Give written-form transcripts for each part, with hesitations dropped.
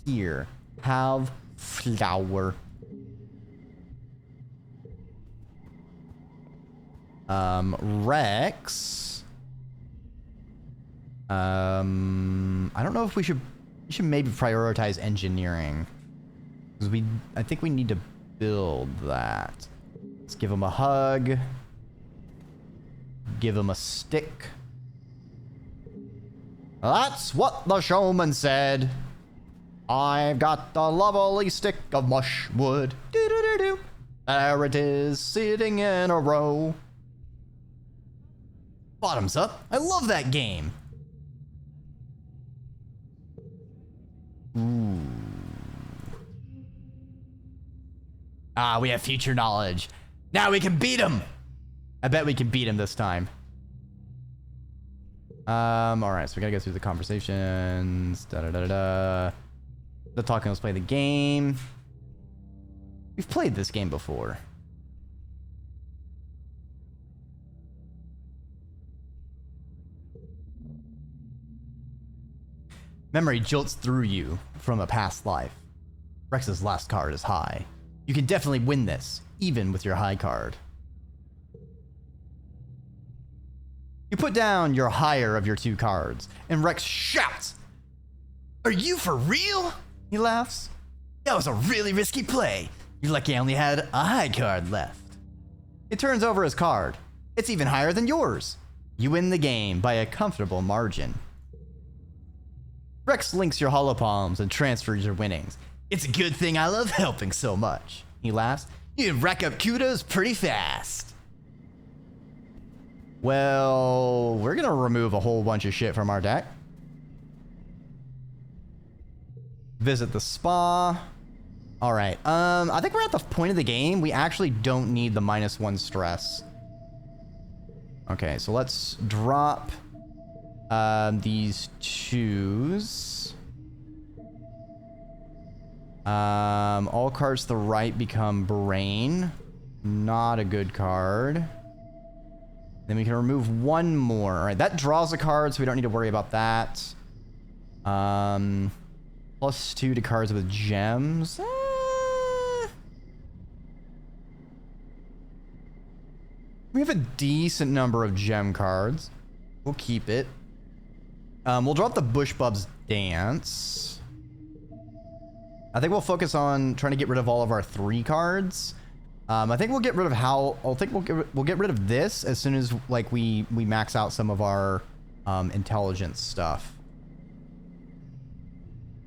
Here. Have flour. Rex. I don't know if we should maybe prioritize engineering. Because I think we need to build that. Let's give him a hug. Give him a stick. That's what the showman said. I've got the lovely stick of mushwood. Do-do-do-do. There it is, sitting in a row. Bottoms up. I love that game. Ooh. Ah, we have future knowledge. Now we can beat him. I bet we can beat him this time. Alright, so we gotta go through the conversations. Da-da-da-da-da. The talking, let's play the game. We've played this game before. Memory jolts through you from a past life. Rex's last card is high. You can definitely win this, even with your high card. You put down your higher of your two cards, and Rex shouts, "Are you for real?" He laughs. "That was a really risky play. You're lucky I only had a high card left." He turns over his card. It's even higher than yours. You win the game by a comfortable margin. Rex links your hollow palms and transfers your winnings. "It's a good thing I love helping so much." He laughs. "You rack up kudos pretty fast." Well, we're gonna remove a whole bunch of shit from our deck. Visit the spa. All right. I think we're at the point of the game. We actually don't need the -1 stress. Okay, so let's drop these 2s. All cards to the right become brain. Not a good card. Then we can remove one more. All right, that draws a card, so we don't need to worry about that. +2 to cards with gems. We have a decent number of gem cards. We'll keep it. We'll drop the Bushbub's Dance. I think we'll focus on trying to get rid of all of our 3 cards. I think we'll get rid of we'll get rid of this as soon as like we max out some of our intelligence stuff.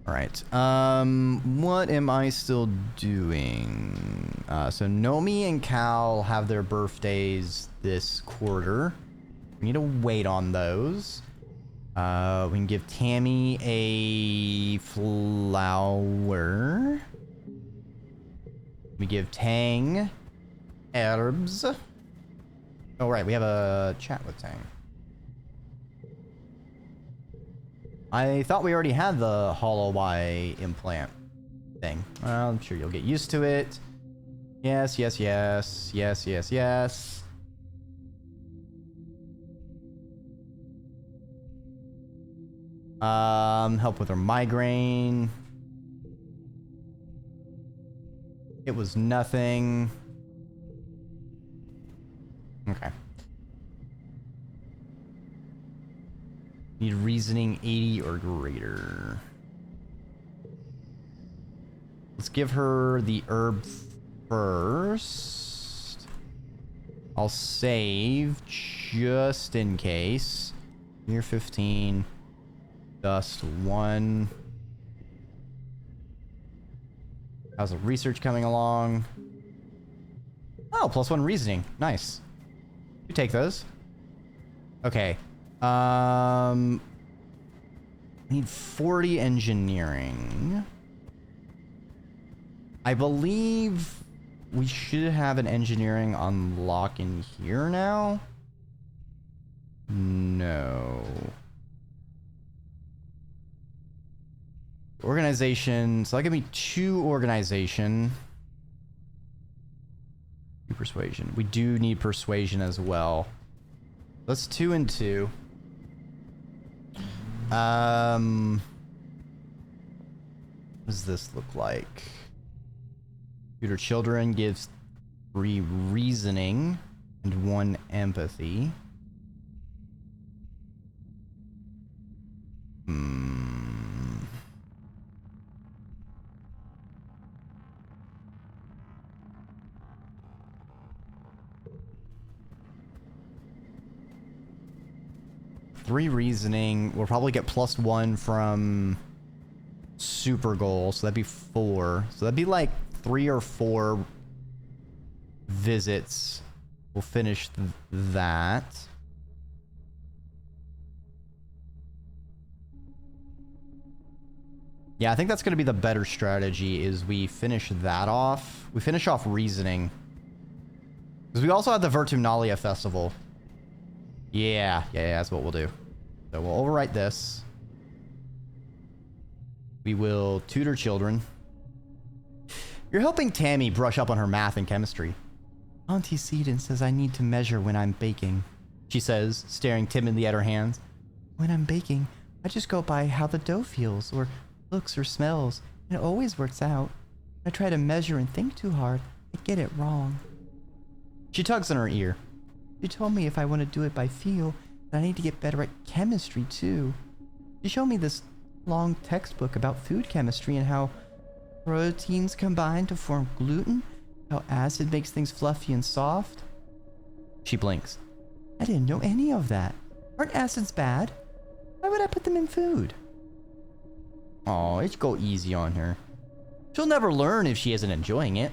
All right. What am I still doing? So Nomi and Cal have their birthdays this quarter. We need to wait on those. We can give Tammy a flower. We give Tang herbs. Oh, right. We have a chat with Tang. I thought we already had the Hollow Y implant thing. Well, I'm sure you'll get used to it. Yes, yes, yes. Yes, yes, yes. Help with her migraine. It was nothing. Okay. Need reasoning 80 or greater. Let's give her the herb first. I'll save just in case. Year 15. Dust 1. How's the research coming along? Oh, +1 reasoning. Nice. You take those. Okay. Need 40 engineering. I believe we should have an engineering unlock in here now. No. Organization. So that give me 2 organization. 2 persuasion. We do need persuasion as well. That's 2 and 2. What does this look like? Tutor children gives 3 reasoning and 1 empathy. Three reasoning. We'll probably get +1 from super goal, so that'd be 4. So that'd be like 3 or 4 visits. We'll finish that. Yeah, I think that's going to be the better strategy, is we finish that off. We finish off reasoning. Because we also have the Virtunalia Festival. Yeah, that's what we'll do. So we'll overwrite this. We will tutor children. You're helping Tammy brush up on her math and chemistry. Auntie Seaton says I need to measure when I'm baking, she says, staring timidly at her hands. When I'm baking, I just go by how the dough feels, or looks, or smells, and it always works out. I try to measure and think too hard, I get it wrong. She tugs in her ear. She told me if I want to do it by feel, that I need to get better at chemistry too. She showed me this long textbook about food chemistry and how proteins combine to form gluten, how acid makes things fluffy and soft. She blinks. I didn't know any of that. Aren't acids bad? Why would I put them in food? Aw, it's go easy on her. She'll never learn if she isn't enjoying it.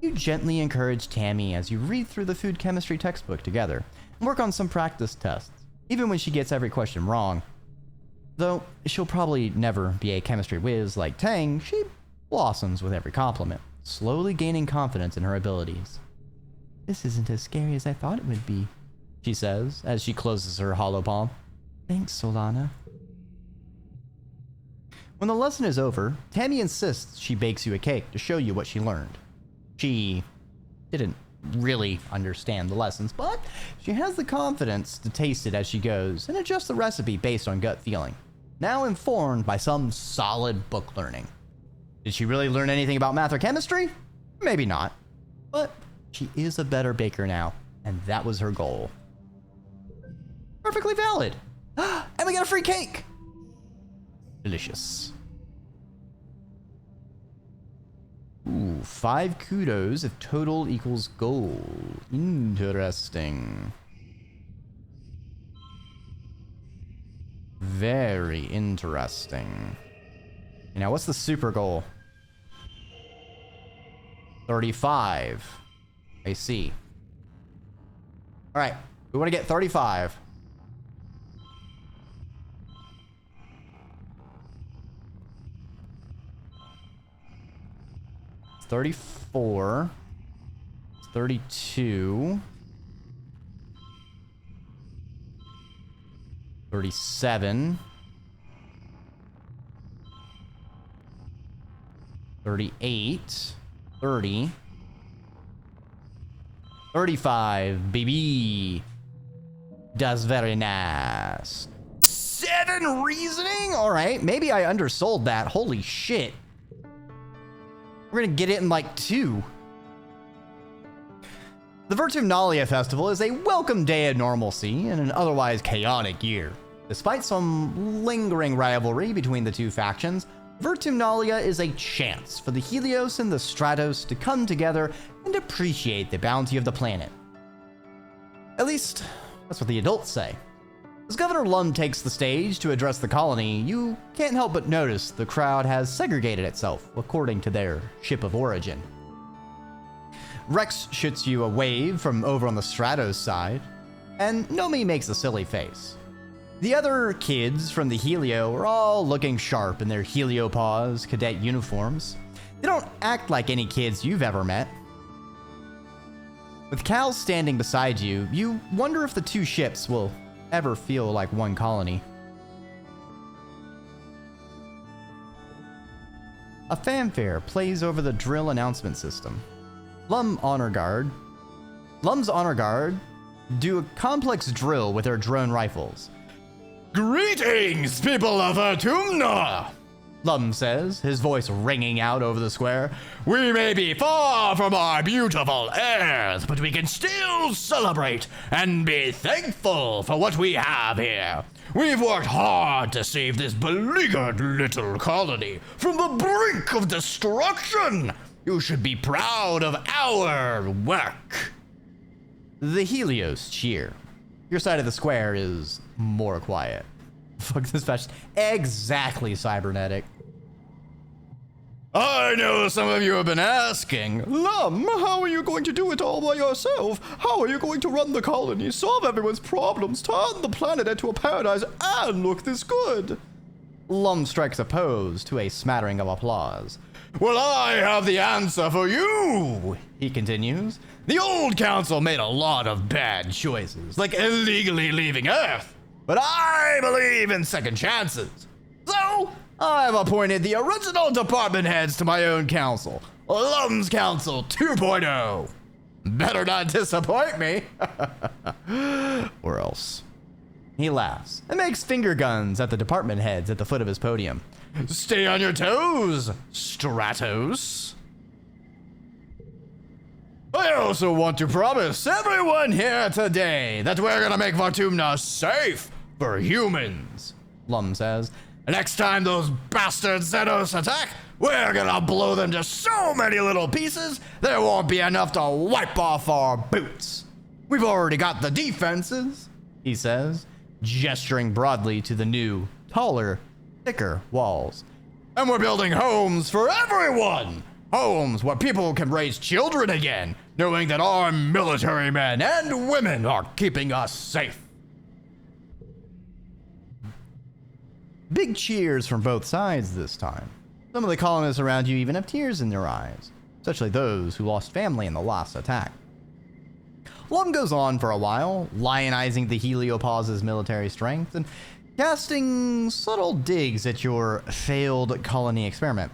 You gently encourage Tammy as you read through the food chemistry textbook together and work on some practice tests, even when she gets every question wrong. Though she'll probably never be a chemistry whiz like Tang, she blossoms with every compliment, slowly gaining confidence in her abilities. This isn't as scary as I thought it would be, she says as she closes her hollow palm. Thanks, Solana. When the lesson is over, Tammy insists she bakes you a cake to show you what she learned. She didn't really understand the lessons, but she has the confidence to taste it as she goes and adjust the recipe based on gut feeling, now informed by some solid book learning. Did she really learn anything about math or chemistry? Maybe not, but she is a better baker now, and that was her goal. Perfectly valid. And we got a free cake. Delicious. Ooh, 5 kudos if total equals gold. Interesting. Very interesting. Now, what's the super goal? 35. I see. All right, we want to get 35. It's 34. It's 32. 37. 38. 30. 35, baby. That's very nice. 7 reasoning? All right, maybe I undersold that. Holy shit. We're gonna get it in like 2. The Virtunalia Festival is a welcome day of normalcy in an otherwise chaotic year. Despite some lingering rivalry between the two factions, Virtunalia is a chance for the Helios and the Stratos to come together and appreciate the bounty of the planet. At least, that's what the adults say. As Governor Lum takes the stage to address the colony, you can't help but notice the crowd has segregated itself according to their ship of origin. Rex shoots you a wave from over on the Stratos side, and Nomi makes a silly face. The other kids from the Helio are all looking sharp in their Heliopause cadet uniforms. They don't act like any kids you've ever met. With Cal standing beside you, you wonder if the two ships will ever feel like one colony. A fanfare plays over the drill announcement system. Lum's honor guard do a complex drill with their drone rifles. Greetings, people of Atumna! Lum says, his voice ringing out over the square. We may be far from our beautiful Earth, but we can still celebrate and be thankful for what we have here. We've worked hard to save this beleaguered little colony from the brink of destruction. You should be proud of our work. The Helios cheer. Your side of the square is more quiet. Fuck this fashion. Exactly, cybernetic. I know some of you have been asking, Lum, how are you going to do it all by yourself? How are you going to run the colony, solve everyone's problems, turn the planet into a paradise, and look this good? Lum strikes a pose to a smattering of applause. Well, I have the answer for you, he continues. The old council made a lot of bad choices, like illegally leaving Earth. But I believe in second chances. So, I've appointed the original department heads to my own council, Lum's Council 2.0. Better not disappoint me. Or else. He laughs and makes finger guns at the department heads at the foot of his podium. Stay on your toes, Stratos. I also want to promise everyone here today that we're gonna make Vartumna safe for humans, Lum says. Next time those bastard Xenos attack, we're gonna blow them to so many little pieces, there won't be enough to wipe off our boots. We've already got the defenses, he says, gesturing broadly to the new, taller, thicker walls. And we're building homes for everyone! Homes where people can raise children again, knowing that our military men and women are keeping us safe. Big cheers from both sides this time. Some of the colonists around you even have tears in their eyes, especially those who lost family in the last attack. Lum goes on for a while, lionizing the Heliopause's military strength and casting subtle digs at your failed colony experiment.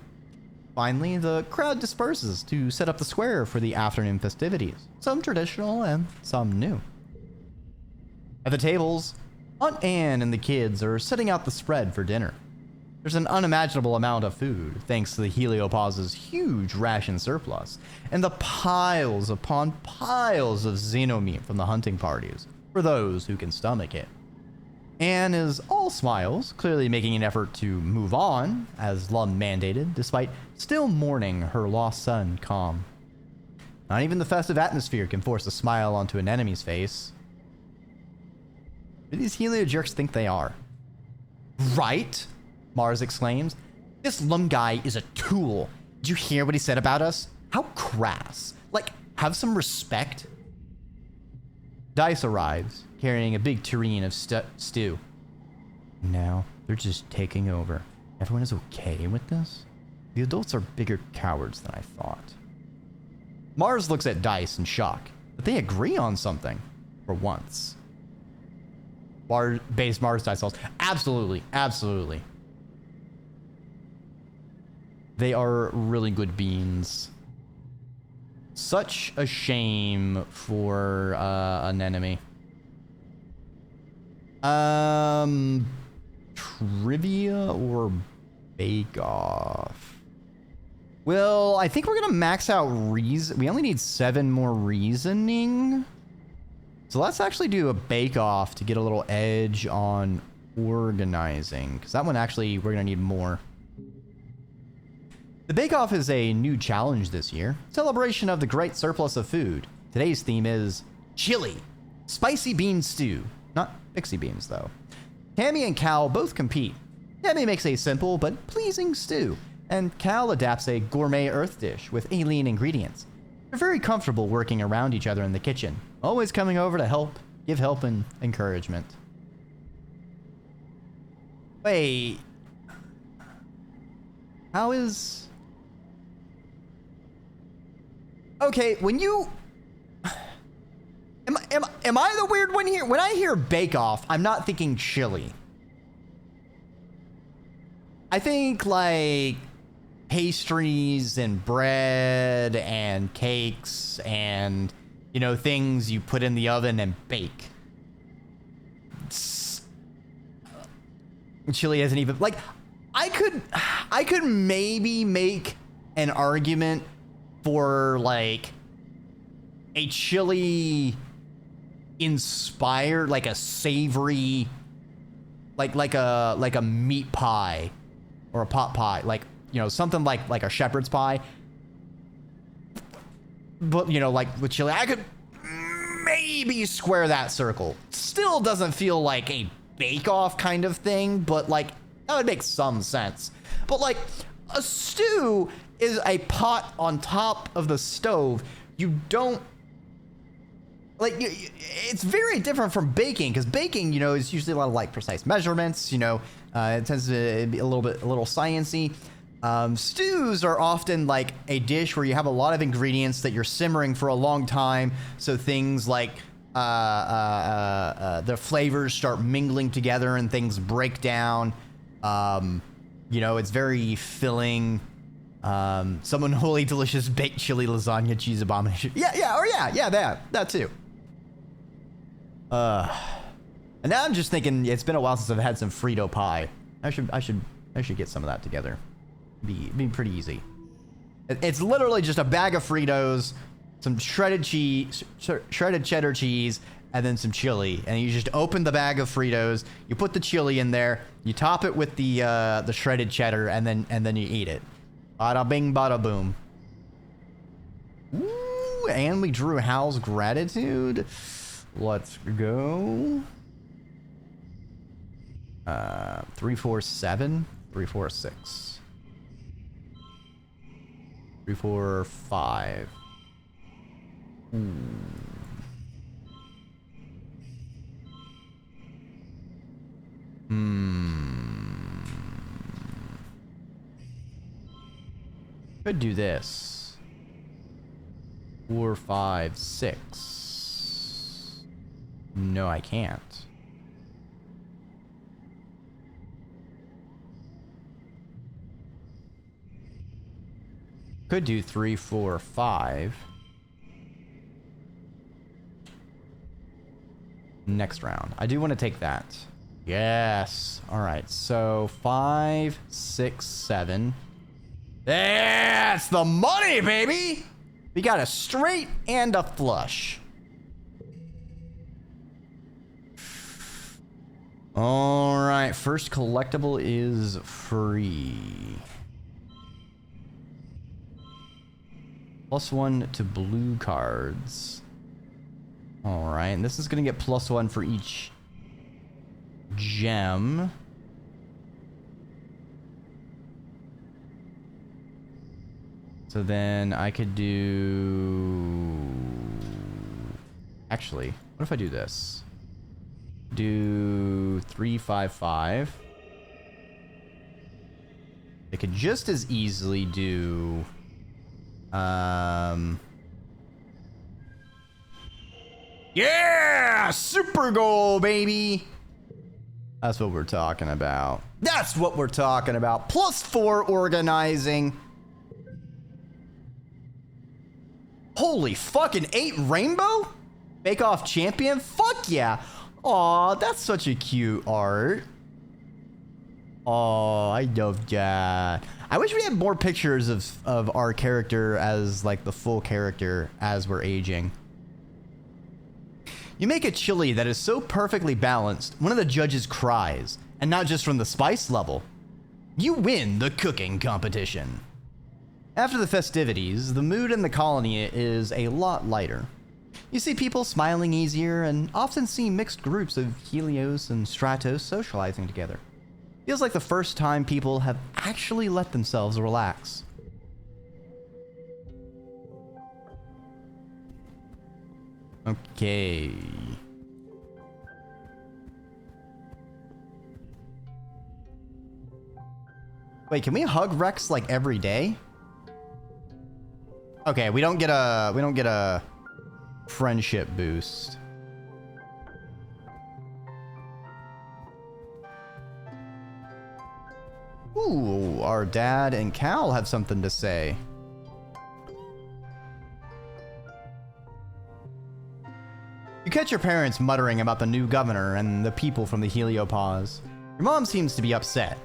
Finally, the crowd disperses to set up the square for the afternoon festivities, some traditional and some new. At the tables, Aunt Anne and the kids are setting out the spread for dinner. There's an unimaginable amount of food, thanks to the Heliopause's huge ration surplus, and the piles upon piles of xenommeat from the hunting parties, for those who can stomach it. Anne is all smiles, clearly making an effort to move on, as Lum mandated, despite still mourning her lost son, Calm. Not even the festive atmosphere can force a smile onto an enemy's face. Who do these Helio jerks think they are? Right? Mars exclaims. This Lum guy is a tool. Did you hear what he said about us? How crass. Like, have some respect. Dice arrives, carrying a big tureen of stew. Now, they're just taking over. Everyone is okay with this? The adults are bigger cowards than I thought. Mars looks at Dice in shock, but they agree on something. For once. Base Mars Dice cells. Absolutely, absolutely. They are really good beans. Such a shame for an enemy. Trivia or Bake Off? Well, I think we're gonna max out reason. We only need 7 more reasoning. So let's actually do a Bake Off to get a little edge on organizing, because that one actually we're gonna need more. The Bake Off is a new challenge this year, celebration of the great surplus of food. Today's theme is chili, spicy bean stew, not pixie beans though. Tammy and Cal both compete. Tammy makes a simple but pleasing stew, and Cal adapts a gourmet earth dish with alien ingredients. They're very comfortable working around each other in the kitchen, always coming over to help, give help and encouragement. Wait, how is... Okay, when you... Am I the weird one here? When I hear Bake Off, I'm not thinking chili. I think like pastries and bread and cakes and, you know, things you put in the oven and bake. Chili isn't even... Like, I I could maybe make an argument for like a chili inspired, like a savory, like a meat pie or a pot pie, like, you know, something like a shepherd's pie. But, you know, like with chili, I could maybe square that circle. Still doesn't feel like a bake-off kind of thing, but like that would make some sense. But like a stew is a pot on top of the stove. You don't like it's very different from baking, because baking, you know, is usually a lot of like precise measurements. You know, it tends to be a little sciencey. Stews are often like a dish where you have a lot of ingredients that you're simmering for a long time, so things like the flavors start mingling together and things break down. You know, it's very filling. Some unholy delicious baked chili lasagna cheese abomination. Yeah, that too. And now I'm just thinking it's been a while since I've had some Frito pie. I should get some of that together. Be pretty easy. It's literally just a bag of Fritos, some shredded cheddar cheese, and then some chili. And you just open the bag of Fritos, you put the chili in there, you top it with the shredded cheddar, and then you eat it. Bada bing, bada boom. Ooh, and we drew Hal's gratitude. Let's go. 347, 346. 345. Could do this. 4, 5, 6. No, I can't. Could do 3, 4, 5. Next round. I do want to take that. Yes. All right. So 5, 6, 7. That's the money, baby. We got a straight and a flush. All right. First collectible is free. +1 to blue cards. All right, and this is gonna get +1 for each gem. So then I could do... Actually, what if I do this? Do 3, 5, 5. I could just as easily do... Yeah! Super goal, baby! That's what we're talking about. That's what we're talking about. +4 organizing. Holy fucking 8 rainbow? Bake Off champion? Fuck yeah! Aw, that's such a cute art. Oh, I love that. I wish we had more pictures of our character as like the full character as we're aging. You make a chili that is so perfectly balanced, one of the judges cries, and not just from the spice level. You win the cooking competition. After the festivities, the mood in the colony is a lot lighter. You see people smiling easier and often see mixed groups of Helios and Stratos socializing together. Feels like the first time people have actually let themselves relax. Okay. Wait, can we hug Rex like every day? Okay, we don't get a friendship boost. Ooh, our dad and Cal have something to say. You catch your parents muttering about the new governor and the people from the Heliopause. Your mom seems to be upset.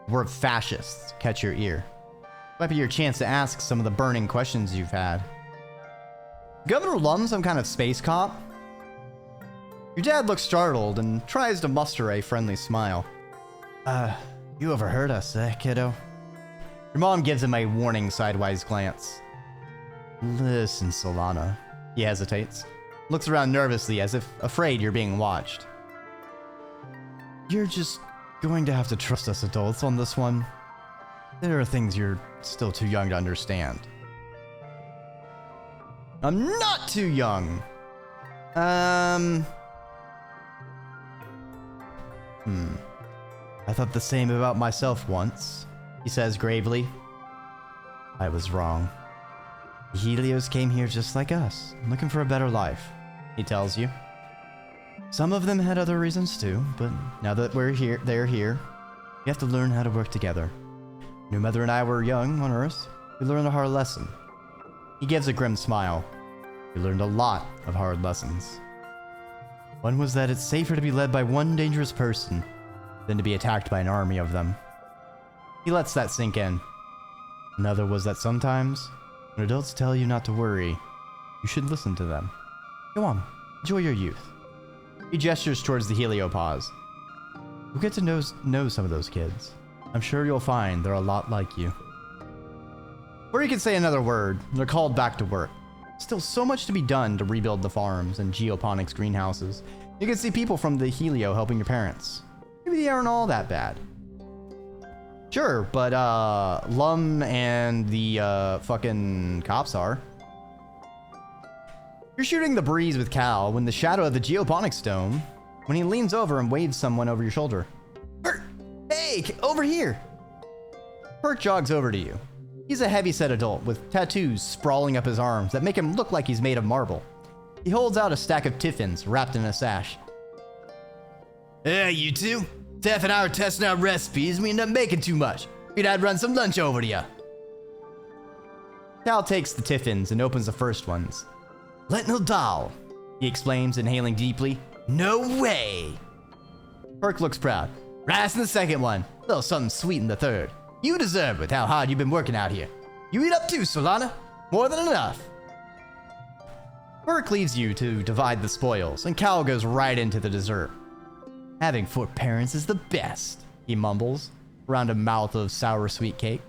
The word fascists catch your ear. Might be your chance to ask some of the burning questions you've had. Governor Lum some kind of space cop? Your dad looks startled and tries to muster a friendly smile. You overheard us, kiddo? Your mom gives him a warning sidewise glance. Listen, Solana. He hesitates. Looks around nervously as if afraid you're being watched. You're just going to have to trust us adults on this one. There are things you're still too young to understand. I'm not too young. I thought the same about myself once, he says gravely. I was wrong. The Helios came here just like us, looking for a better life, he tells you. Some of them had other reasons too, but now that they're here, we have to learn how to work together. When your mother and I were young on Earth, we learned a hard lesson. He gives a grim smile. We learned a lot of hard lessons. One was that it's safer to be led by one dangerous person than to be attacked by an army of them. He lets that sink in. Another was that sometimes, when adults tell you not to worry, you should listen to them. Go on, enjoy your youth. He gestures towards the heliopause. You'll get to know some of those kids. I'm sure you'll find they're a lot like you. Before you can say another word, they're called back to work. Still so much to be done to rebuild the farms and geoponics greenhouses. You can see people from the Helio helping your parents. Maybe they aren't all that bad. Sure, but Lum and the fucking cops are. You're shooting the breeze with Cal when the shadow of the geoponics dome, when he leans over and waves someone over your shoulder. Perk! Hey, over here! Perk jogs over to you. He's a heavy-set adult with tattoos sprawling up his arms that make him look like he's made of marble. He holds out a stack of tiffins wrapped in a sash. Hey, you two. Tef and I are testing out recipes. We end up making too much. Figured I'd run some lunch over to you. Cal takes the tiffins and opens the first ones. Lentil dal, he exclaims, inhaling deeply. No way! Perk looks proud. Rice in the second one. A little something sweet in the third. You deserve it with how hard you've been working out here. You eat up too, Solana. More than enough. Perk leaves you to divide the spoils, and Cal goes right into the dessert. Having 4 parents is the best, he mumbles, around a mouth of sour sweet cake.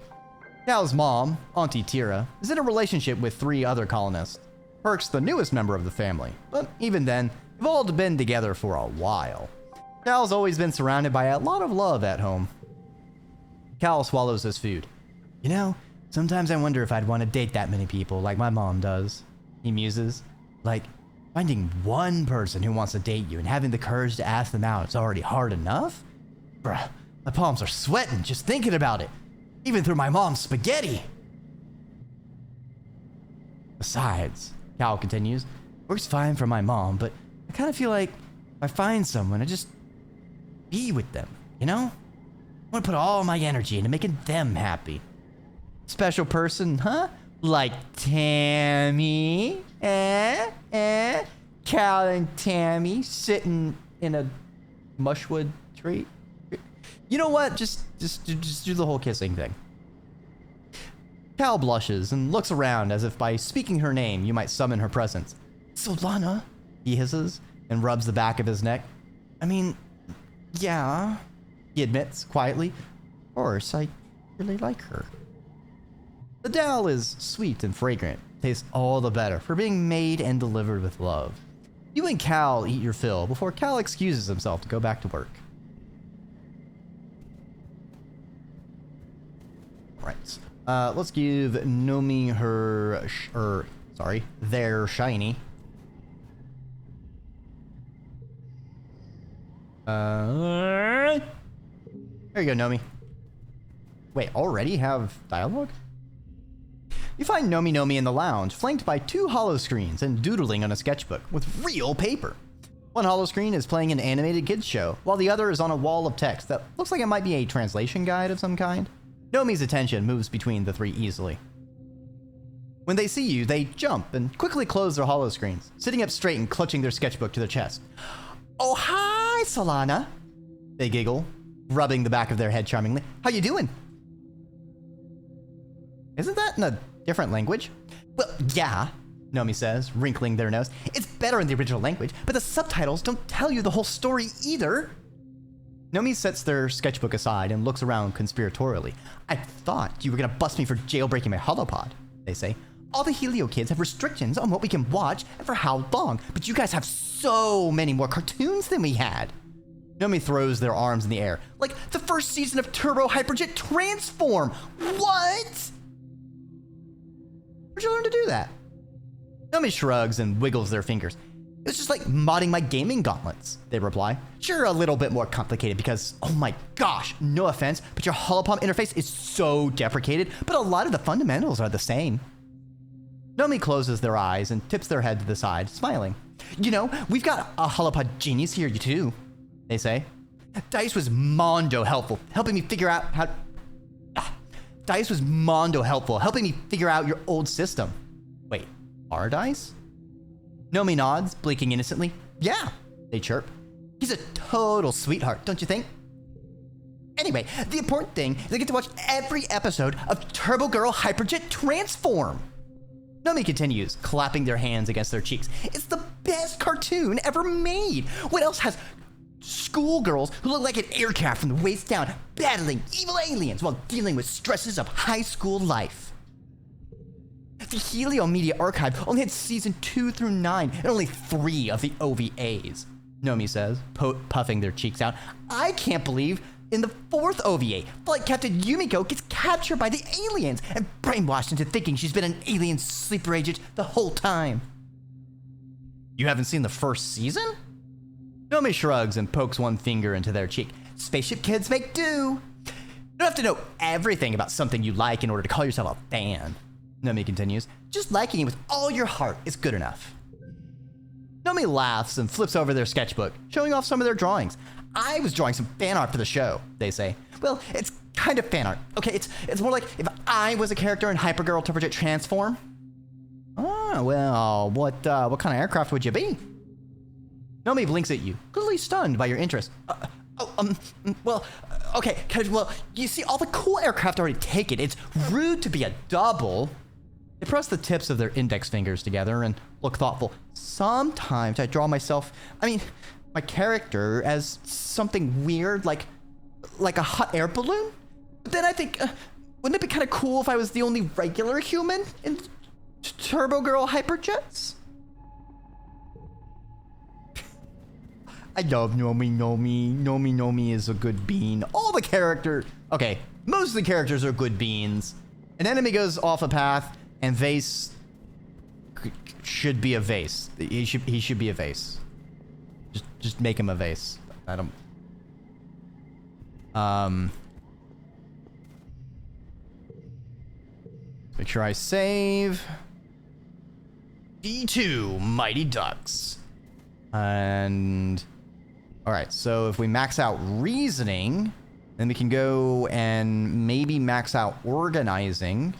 Cal's mom, Auntie Tira, is in a relationship with 3 other colonists. Perk's the newest member of the family, but even then, they've all been together for a while. Cal's always been surrounded by a lot of love at home. Cal swallows his food. You know, sometimes I wonder if I'd want to date that many people like my mom does, he muses. Like, finding one person who wants to date you and having the courage to ask them out is already hard enough? Bruh, my palms are sweating just thinking about it, even through my mom's spaghetti. Besides, Cal continues, works fine for my mom, but I kind of feel like if I find someone, I just be with them, you know? I want to put all my energy into making them happy. Special person, huh? Like Tammy? Cal and Tammy sitting in a mushwood tree? You know what? Just do the whole kissing thing. Cal blushes and looks around as if by speaking her name you might summon her presence. Solana, he hisses and rubs the back of his neck. I mean, yeah, he admits quietly. Of course, I really like her. The dal is sweet and fragrant, tastes all the better for being made and delivered with love. You and Cal eat your fill before Cal excuses himself to go back to work. Right. Let's give Nomi their shiny. There you go, Nomi. Wait, already have dialogue? You find Nomi in the lounge, flanked by 2 holo screens and doodling on a sketchbook with real paper. One holo screen is playing an animated kids show, while the other is on a wall of text that looks like it might be a translation guide of some kind. Nomi's attention moves between the 3 easily. When they see you, they jump and quickly close their holo screens, sitting up straight and clutching their sketchbook to their chest. Oh, hi, Solana. They giggle. rubbing the back of their head charmingly. How you doing? Isn't that in a different language? Well, yeah, Nomi says, wrinkling their nose. It's better in the original language, but the subtitles don't tell you the whole story either. Nomi sets their sketchbook aside and looks around conspiratorially. I thought you were gonna bust me for jailbreaking my holopod, they say. All the Helio kids have restrictions on what we can watch and for how long, but you guys have so many more cartoons than we had. Nomi throws their arms in the air. Like the first season of Turbo Hyperjet Transform! What? Where'd you learn to do that? Nomi shrugs and wiggles their fingers. It was just like modding my gaming gauntlets, they reply. Sure, a little bit more complicated because, oh my gosh, no offense, but your holopomp interface is so deprecated, but a lot of the fundamentals are the same. Nomi closes their eyes and tips their head to the side, smiling. You know, we've got a holopod genius here, you too, they say. Dice was mondo helpful, helping me figure out how... Dice was mondo helpful, helping me figure out your old system. Wait, are Dice? Nomi nods, blinking innocently. Yeah, they chirp. He's a total sweetheart, don't you think? Anyway, the important thing is I get to watch every episode of Turbo Girl Hyperjet Transform. Nomi continues, clapping their hands against their cheeks. It's the best cartoon ever made. What else has schoolgirls who look like an aircraft from the waist down, battling evil aliens while dealing with stresses of high school life? The Helio Media Archive only had season 2 through 9 and only 3 of the OVAs, Nomi says, puffing their cheeks out. I can't believe in the 4th OVA, Flight Captain Yumiko gets captured by the aliens and brainwashed into thinking she's been an alien sleeper agent the whole time. You haven't seen the first season? Nomi shrugs and pokes one finger into their cheek. Spaceship kids make do. You don't have to know everything about something you like in order to call yourself a fan, Nomi continues. Just liking it with all your heart is good enough. Nomi laughs and flips over their sketchbook, showing off some of their drawings. I was drawing some fan art for the show, they say. Well, it's kind of fan art. Okay, it's more like if I was a character in Hypergirl Turbojet Transform. Oh, well, what kind of aircraft would you be? Nomi blinks at you, clearly stunned by your interest. Okay, well, you see, all the cool aircraft already take it. It's rude to be a double. They press the tips of their index fingers together and look thoughtful. Sometimes I draw my character as something weird, like a hot air balloon. But then I think, wouldn't it be kind of cool if I was the only regular human in Turbo Girl Hyperjets? I love Nomi. Nomi is a good bean. All the characters, okay, most of the characters are good beans. An enemy goes off a path, and Vase should be a Vase. He should be a Vase. Just make him a Vase. I don't. Make sure I save. D2 Mighty Ducks. And all right, so if we max out reasoning, then we can go and maybe max out organizing, and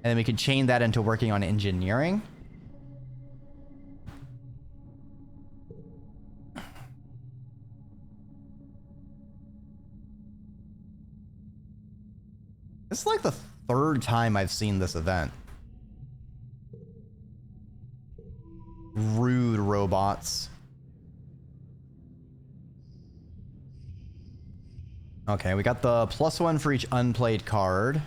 then we can chain that into working on engineering. It's like the 3rd time I've seen this event. Rude robots. Okay, we got the +1 for each unplayed card.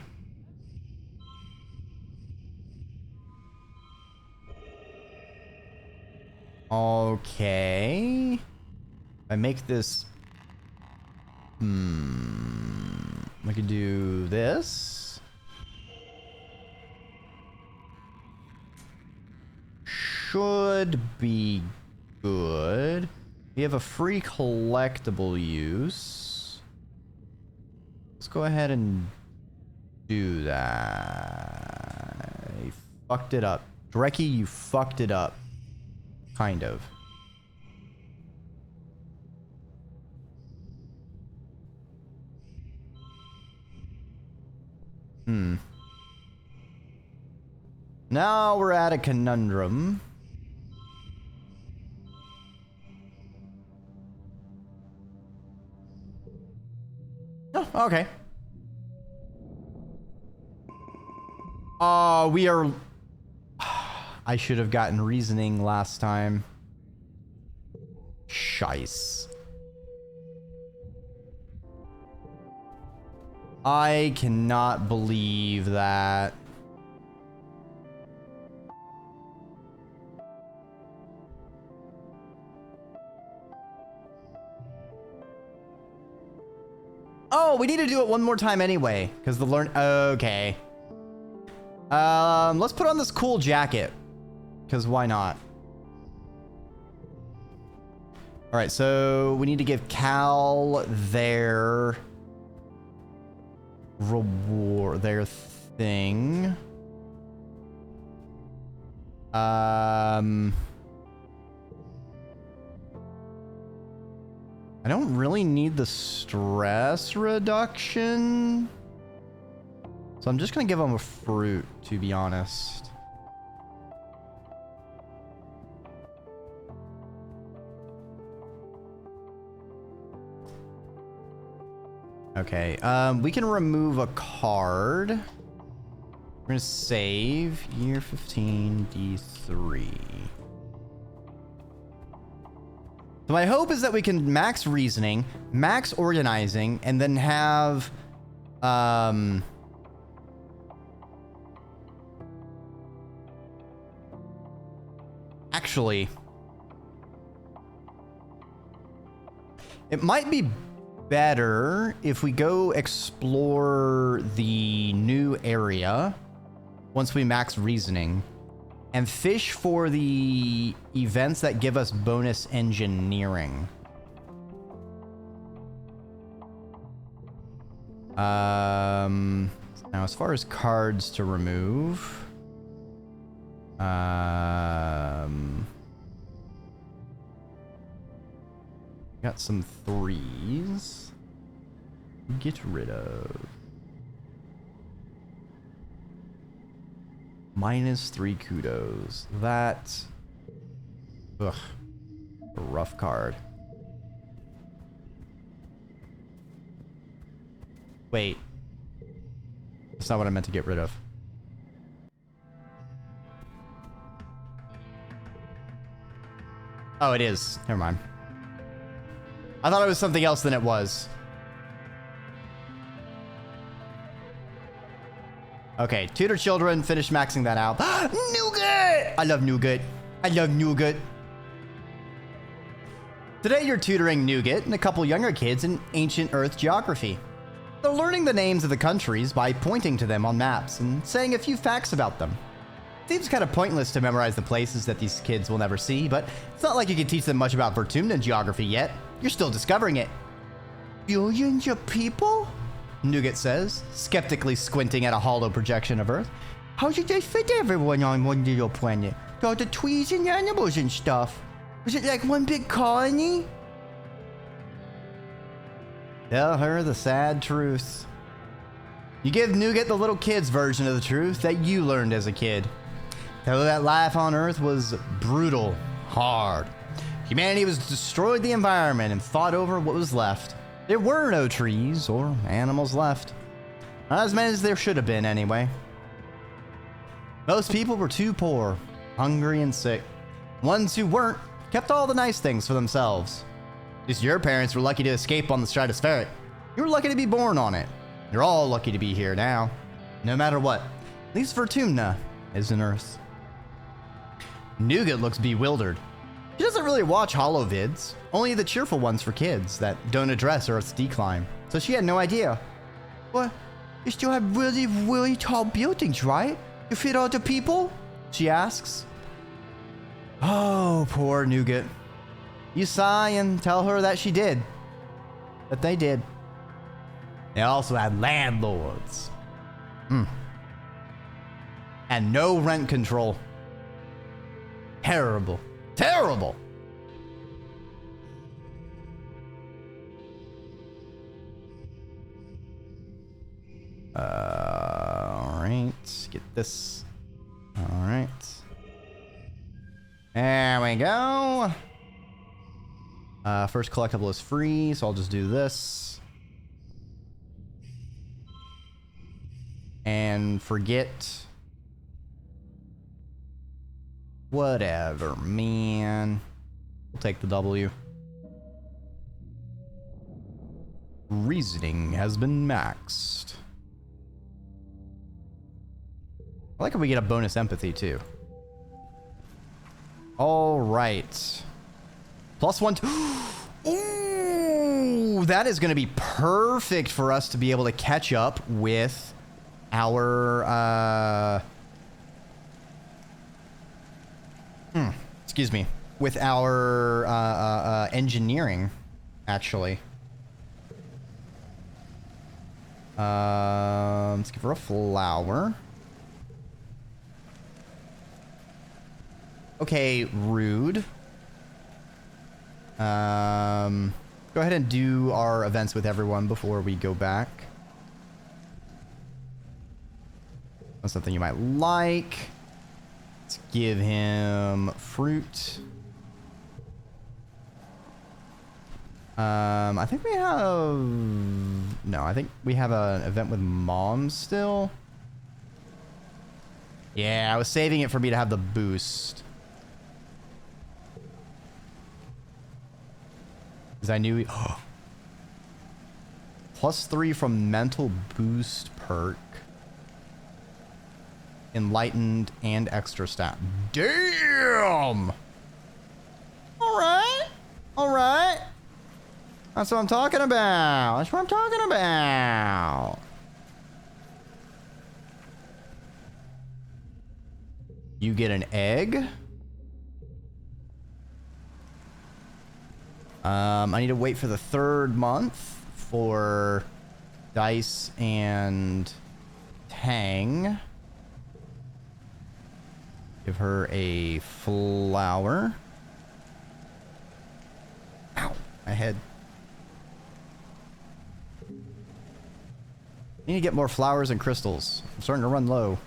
Okay. I make this... I could do this. Should be good. We have a free collectible use. Let's go ahead and do that. You fucked it up. Dreki, you fucked it up. Kind of. Now we're at a conundrum. Oh, okay. We are... I should have gotten reasoning last time. Shice. I cannot believe that. Oh, we need to do it one more time anyway, because the learn... Okay. Let's put on this cool jacket, because why not? All right, so we need to give Cal their reward, their thing. I don't really need the stress reduction. So I'm just gonna give him a fruit, to be honest. Okay, we can remove a card. We're gonna save year 15, D3. So my hope is that we can max reasoning, max organizing, and then have, actually, it might be better if we go explore the new area once we max reasoning and fish for the events that give us bonus engineering. Now as far as cards to remove, got some 3s. Get rid of. -3 kudos. That. Ugh. A rough card. Wait. That's not what I meant to get rid of. Oh, it is. Never mind. I thought it was something else than it was. Okay, tutor children, finish maxing that out. Nougat! I love nougat. I love nougat. Today you're tutoring Nougat and a couple younger kids in ancient Earth geography. They're learning the names of the countries by pointing to them on maps and saying a few facts about them. Seems kind of pointless to memorize the places that these kids will never see, but it's not like you can teach them much about Vertumnan geography yet. You're still discovering it. Billions of people? Nougat says, skeptically squinting at a hollow projection of Earth. How did they fit everyone on one little planet? All the trees and animals and stuff. Was it like one big colony? Tell her the sad truth. You give Nougat the little kid's version of the truth that you learned as a kid. Tell her that life on Earth was brutal, hard. Humanity was destroyed the environment and fought over what was left. There were no trees or animals left. Not as many as there should have been, anyway. Most people were too poor, hungry and sick. Ones who weren't kept all the nice things for themselves. At least your parents were lucky to escape on the stratospheric. You were lucky to be born on it. You're all lucky to be here now. No matter what. At least Vertumna is an Earth. Nougat looks bewildered. She doesn't really watch holovids, only the cheerful ones for kids that don't address Earth's decline. So she had no idea. What? You still have really, really tall buildings, right? To fit all the people? She asks. Oh, poor Nougat. You sigh and tell her that she did. That they did. They also had landlords. And no rent control. Terrible. Terrible! Alright. Get this. Alright. There we go. First collectible is free, so I'll just do this. And forget... Whatever, man. We'll take the W. Reasoning has been maxed. I like if we get a bonus empathy, too. All right. +1. Ooh, that is going to be perfect for us to be able to catch up with our... excuse me. With our engineering, actually. Let's give her a flower. Okay, rude. Go ahead and do our events with everyone before we go back. That's something you might like. Let's give him fruit. I think we have... No, I think we have an event with mom still. Yeah, I was saving it for me to have the boost. Because I knew... +3 from mental boost perk. Enlightened and extra stat. Damn! Alright. Alright. That's what I'm talking about. That's what I'm talking about. You get an egg. I need to wait for the 3rd month for Dice and Tang. Give her a flower. Ow, my head. Need to get more flowers and crystals. I'm starting to run low.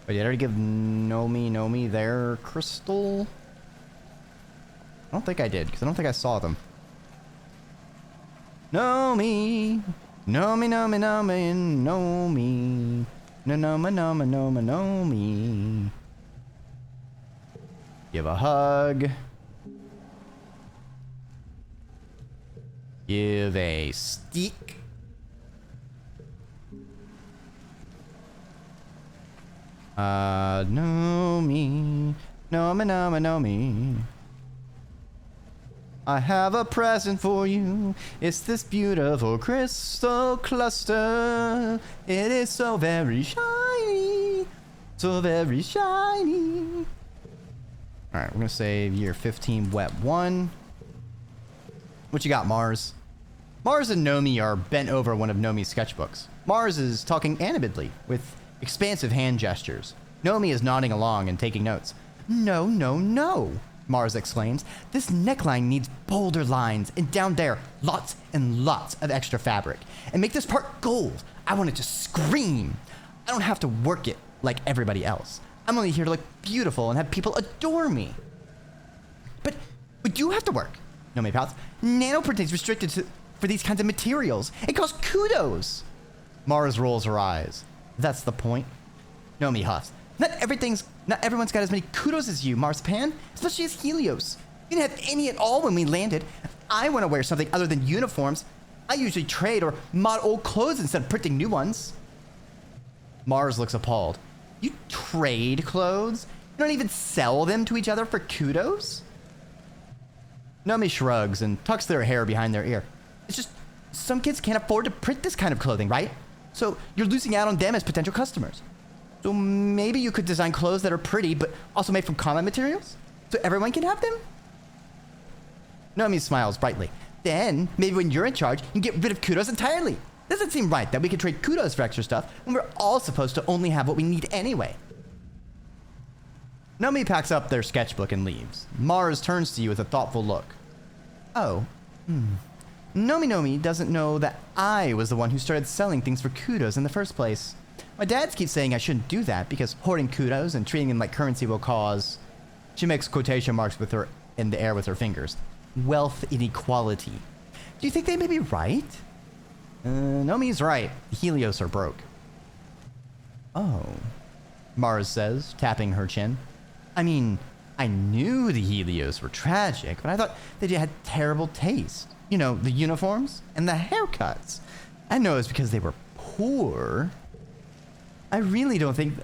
Oh, did I already give Nomi their crystal? I don't think I did, because I don't think I saw them. Nomi! Nomi. Nomi. Give a hug. Give a stick. Nomi. Nomi. I have a present for you. It's this beautiful crystal cluster. It is so very shiny. So very shiny. Alright, we're gonna save year 15, wet 1. What you got, Mars? Mars and Nomi are bent over one of Nomi's sketchbooks. Mars is talking animatedly, with expansive hand gestures. Nomi is nodding along and taking notes. No, Mars exclaims. This neckline needs bolder lines, and down there, lots and lots of extra fabric. And make this part gold. I want it to scream. I don't have to work it like everybody else. I'm only here to look beautiful and have people adore me. But you have to work, Nomi pouts. Nanoprinting is restricted for these kinds of materials. It costs kudos. Mars rolls her eyes. That's the point. Nomi huffs. Not everyone's got as many kudos as you, Marzipan, especially as Helios. You didn't have any at all when we landed. I want to wear something other than uniforms. I usually trade or mod old clothes instead of printing new ones. Mars looks appalled. You trade clothes? You don't even sell them to each other for kudos? Nomi shrugs and tucks their hair behind their ear. It's just, some kids can't afford to print this kind of clothing, right? So you're losing out on them as potential customers. So maybe you could design clothes that are pretty, but also made from common materials? So everyone can have them? Nomi smiles brightly. Then, maybe when you're in charge, you can get rid of kudos entirely. Doesn't seem right that we can trade kudos for extra stuff when we're all supposed to only have what we need anyway. Nomi packs up their sketchbook and leaves. Mars turns to you with a thoughtful look. Oh, Nomi doesn't know that I was the one who started selling things for kudos in the first place. My dad keeps saying I shouldn't do that because hoarding kudos and treating them like currency will cause... She makes quotation marks with her in the air with her fingers. Wealth inequality. Do you think they may be right? Nomi's right. The Helios are broke. Oh, Mars says, tapping her chin. I mean, I knew the Helios were tragic, but I thought they had terrible taste. You know, the uniforms and the haircuts. I know it's because they were poor. I really don't think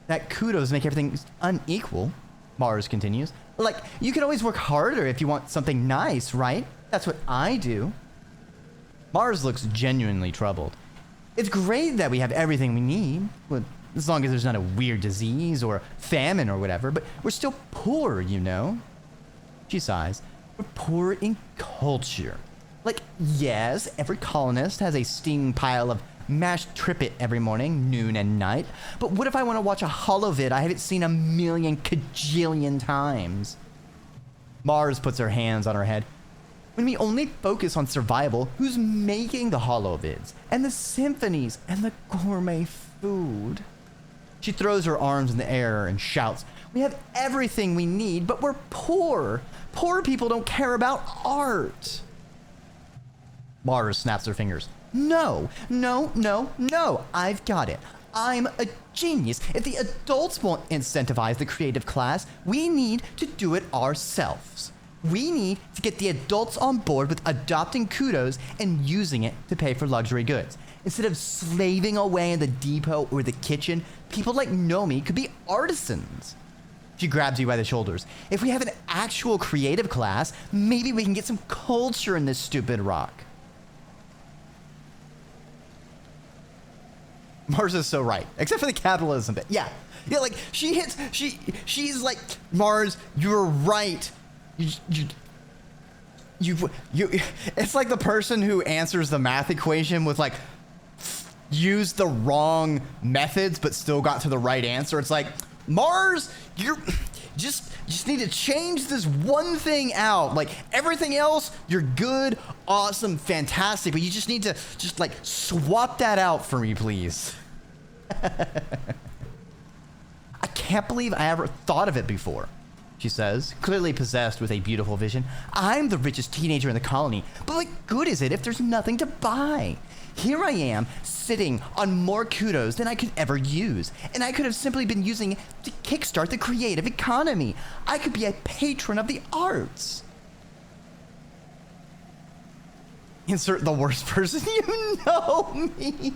that kudos make everything unequal, Mars continues. Like, you can always work harder if you want something nice, right? That's what I do. Mars looks genuinely troubled. It's great that we have everything we need, as long as there's not a weird disease or famine or whatever, but we're still poor, you know? She sighs. We're poor in culture. Like, yes, every colonist has a steaming pile of mashed trippet every morning, noon, and night, but what if I want to watch a holovid I haven't seen a million kajillion times? Mars puts her hands on her head. When we only focus on survival, who's making the holovids, and the symphonies, and the gourmet food? She throws her arms in the air and shouts, we have everything we need, but we're poor. Poor people don't care about art. Mars snaps her fingers. No, no, no, no, I've got it. I'm a genius. If the adults won't incentivize the creative class, we need to do it ourselves. We need to get the adults on board with adopting kudos and using it to pay for luxury goods. Instead of slaving away in the depot or the kitchen, people like Nomi could be artisans. She grabs you by the shoulders. If we have an actual creative class, maybe we can get some culture in this stupid rock. Mars is so right, except for the capitalism bit. Yeah, like she's like, Mars, you're right. You, it's like the person who answers the math equation with like, used the wrong methods, but still got to the right answer. It's like, Mars, you're just need to change this one thing out. Like everything else, you're good, awesome, fantastic, but you just need to just like swap that out for me, please. I can't believe I ever thought of it before, she says, clearly possessed with a beautiful vision. I'm the richest teenager in the colony, but what good is it if there's nothing to buy? Here I am, sitting on more kudos than I could ever use, and I could have simply been using it to kickstart the creative economy. I could be a patron of the arts. Insert the worst person you know me.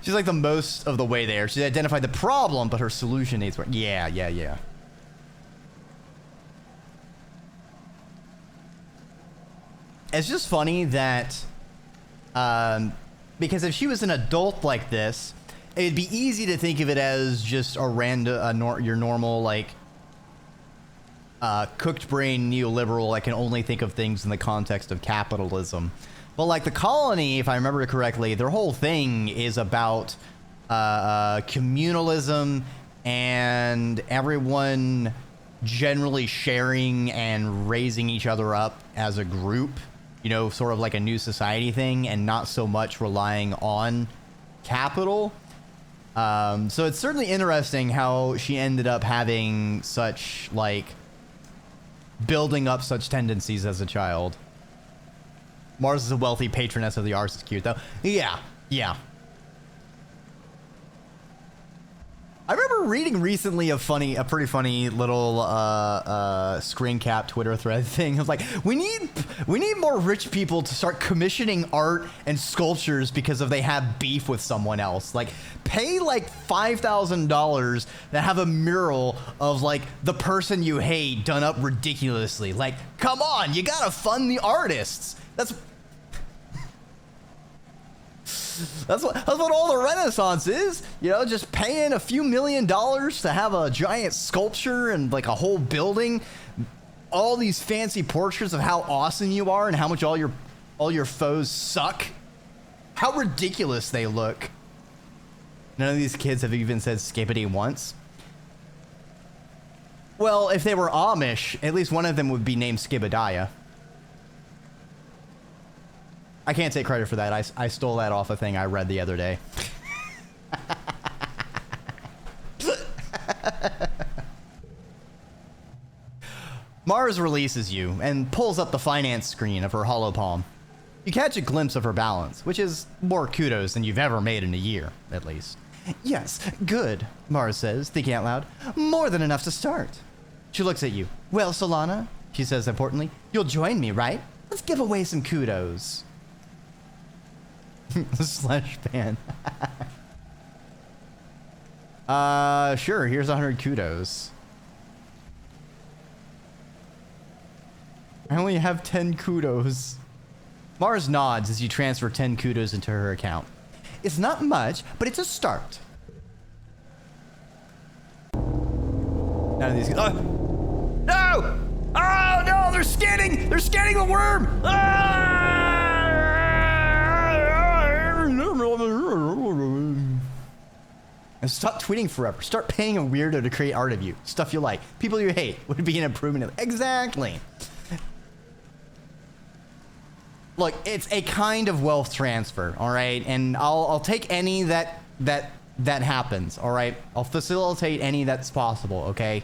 She's like the most of the way there. She's identified the problem, but her solution needs work. Yeah. It's just funny that, because if she was an adult like this, it'd be easy to think of it as just a random, your normal, like, cooked brain neoliberal. I can only think of things in the context of capitalism. But like the colony, if I remember correctly, their whole thing is about communalism and everyone generally sharing and raising each other up as a group, you know, sort of like a new society thing, and not so much relying on capital. So it's certainly interesting how she ended up having such, like, building up such tendencies as a child. Mars is a wealthy patroness of the arts. Is cute, though. Yeah. I remember reading recently a pretty funny little screen cap Twitter thread thing of like, we need more rich people to start commissioning art and sculptures because they have beef with someone else. Like, pay like $5,000 to have a mural of like the person you hate done up ridiculously. Like, come on, you gotta fund the artists. That's what all the Renaissance is, you know, just paying a few $1 million to have a giant sculpture and like a whole building, all these fancy portraits of how awesome you are and how much all your foes suck. How ridiculous they look. None of these kids have even said skippity once. Well, if they were Amish, at least one of them would be named Skibadiah. I can't take credit for that. I stole that off a thing I read the other day. Mars releases you and pulls up the finance screen of her holopalm. You catch a glimpse of her balance, which is more kudos than you've ever made in a year, at least. Yes, good, Mars says, thinking out loud. More than enough to start. She looks at you. Well, Solana, she says importantly, you'll join me, right? Let's give away some kudos. Slash ban. Sure, here's 100 kudos. I only have 10 kudos. Mars nods as you transfer 10 kudos into her account. It's not much, but it's a start. None of these. No! Oh no! They're scanning! They're scanning the worm! And stop tweeting forever. Start paying a weirdo to create art of you. Stuff you like. People you hate would be an improvement. Exactly. Look, it's a kind of wealth transfer, all right? And I'll take any that happens, all right? I'll facilitate any that's possible, okay?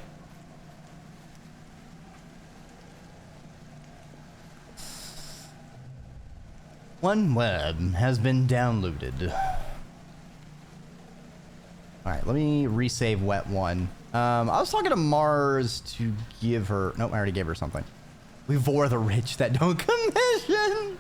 One web has been downloaded. All right, let me resave wet one. I was talking to Mars to give her... Nope, I already gave her something. We vor the rich that don't commission.